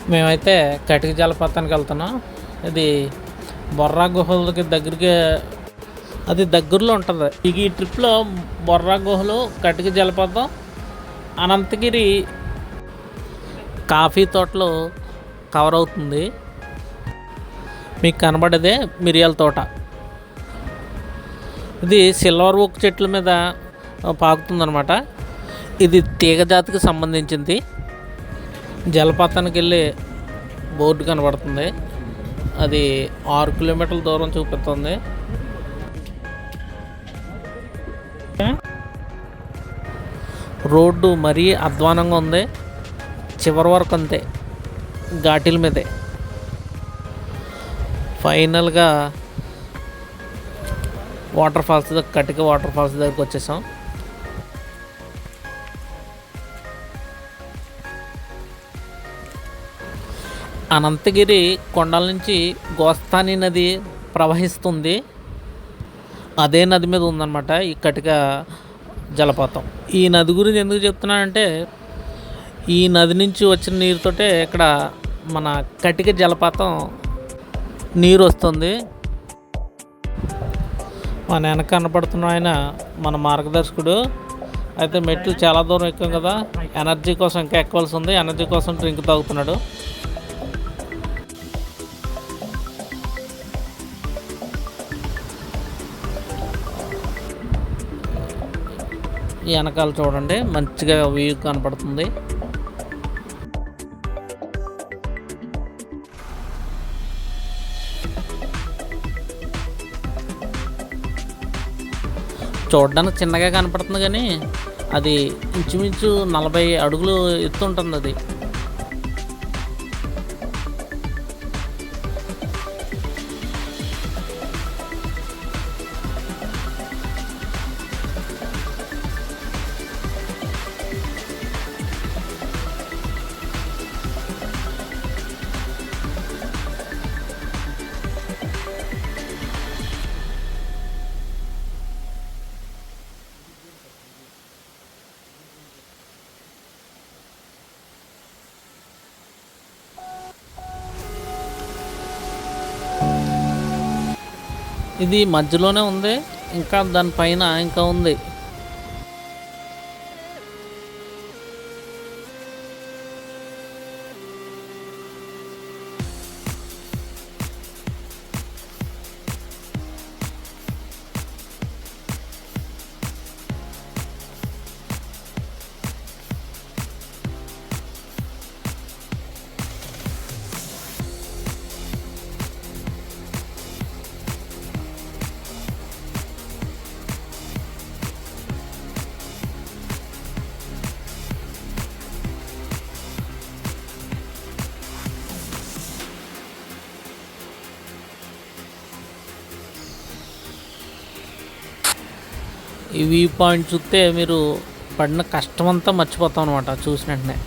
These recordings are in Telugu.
మేమైతే కటిక జలపాతానికి వెళ్తున్నాం. ఇది బొర్రా గుహలకి దగ్గరికి, అది దగ్గరలో ఉంటుంది. ఈ ట్రిప్లో బొర్రా గుహలు, కటిక జలపాతం, అనంతగిరి కాఫీ తోటలు కవర్ అవుతుంది. మీకు కనబడేదే మిరియాల తోట. ఇది సిల్వర్ ఓక్ చెట్ల మీద పాకుతుందన్నమాట. ఇది తీగ జాతికి సంబంధించింది. జలపాతానికి వెళ్ళే బోర్డు కనబడుతుంది. అది 6 కిలోమీటర్ల దూరం చూపిస్తుంది. రోడ్డు మరీ అధ్వానంగా ఉంది. చివరి వరకు అంతే, ఘాటీల మీదే. ఫైనల్గా వాటర్ ఫాల్స్, కటిక వాటర్ ఫాల్స్ దగ్గరికి వచ్చేసాం. అనంతగిరి కొండల నుంచి గోస్తాని నది ప్రవహిస్తుంది. అదే నది మీద ఉందన్నమాట ఈ కటిక జలపాతం. ఈ నది గురించి ఎందుకు చెప్తున్నానంటే, ఈ నది నుంచి వచ్చిన నీరుతోటే ఇక్కడ మన కటిక జలపాతం నీరు వస్తుంది. మన వెనక కనపడుతున్న ఆయన మన మార్గదర్శకుడు. అయితే మెట్లు చాలా దూరం ఎక్కాం కదా, ఎనర్జీ కోసం ఇంకా ఎక్కవలసి ఉంది. ఎనర్జీ కోసం డ్రింక్ తాగుతున్నాడు. ఈ వెనకాల చూడండి, మంచిగా వ్యూ కనపడుతుంది. చూడడానికి చిన్నగా కనపడుతుంది కానీ అది ఇంచుమించు 40 అడుగులు ఎత్తు ఉంటుంది. అది ఇది మధ్యలోనే ఉంది, ఇంకా దానిపైన ఇంకా ఉంది. ఈ వ్యూ పాయింట్ చూస్తే మీరు పడిన కష్టమంతా మర్చిపోతాం అనమాట చూసిన వెంటనే.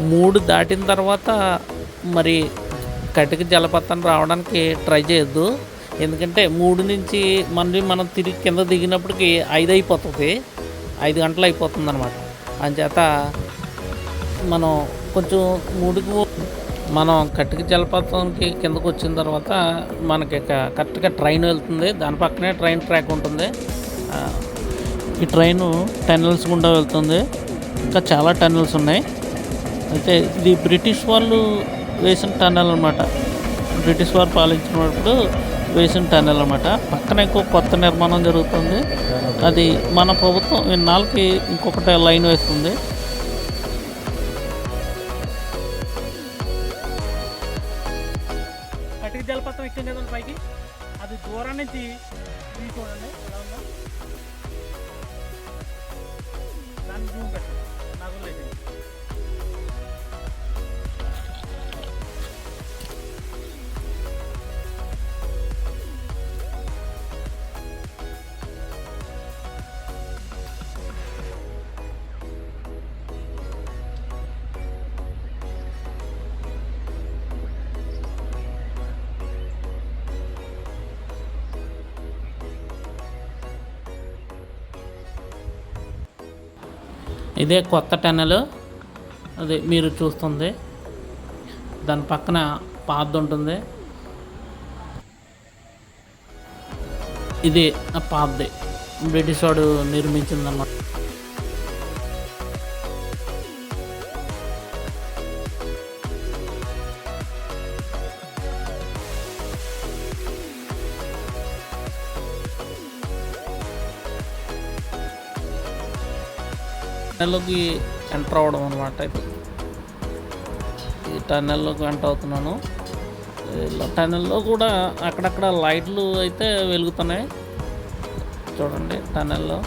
3 దాటిన తర్వాత మరి కటిక జలపాతం రావడానికి ట్రై చేయొద్దు. ఎందుకంటే 3 నుంచి మళ్ళీ మనం తిరిగి కింద దిగినప్పటికి 5 అయిపోతుంది, 5 గంటలు అయిపోతుందన్నమాట. అంచేత మనం కొంచెం 3కి మనం కటిక జలపాతానికి కిందకు వచ్చిన తర్వాత మనకి కరెక్ట్గా ట్రైన్ వెళ్తుంది. దాని పక్కనే ట్రైన్ ట్రాక్ ఉంటుంది. ఈ ట్రైను టన్నెల్స్ గుండా వెళ్తుంది. ఇంకా చాలా టన్నెల్స్ ఉన్నాయి. అయితే ఇది బ్రిటిష్ వాళ్ళు వేసిన టన్నెల్ అనమాట. బ్రిటిష్ వారు పాలించినప్పుడు వేసిన టన్నెల్ అనమాట. పక్కన ఇంకో కొత్త నిర్మాణం జరుగుతుంది. అది మన ప్రభుత్వం ఇన్నాళ్ళకి ఇంకొకటి లైన్ వేస్తుంది. కటిక జలపాతం ఎక్కింది పైకి, అది దూరం నుంచి చూడండి ఎలా ఉందో. దాన్ని జూమ్ పెట్టండి, నాకు లేదు. ఇదే కొత్త టన్నెల్, అదే మీరు చూస్తుంది. దాని పక్కన పాత్ ఉంటుంది. ఇది ఆ పాత్ బ్రిటిష్ వాడు నిర్మించిందన్నమాట. టన్నెల్లోకి ఎంటర్ అవ్వడం అనమాట. ఇది ఈ టన్నెల్లోకి ఎంటర్ అవుతున్నాను. ఇలా టన్నెల్లో కూడా అక్కడక్కడ లైట్లు అయితే వెలుగుతున్నాయి చూడండి టన్నెల్లో.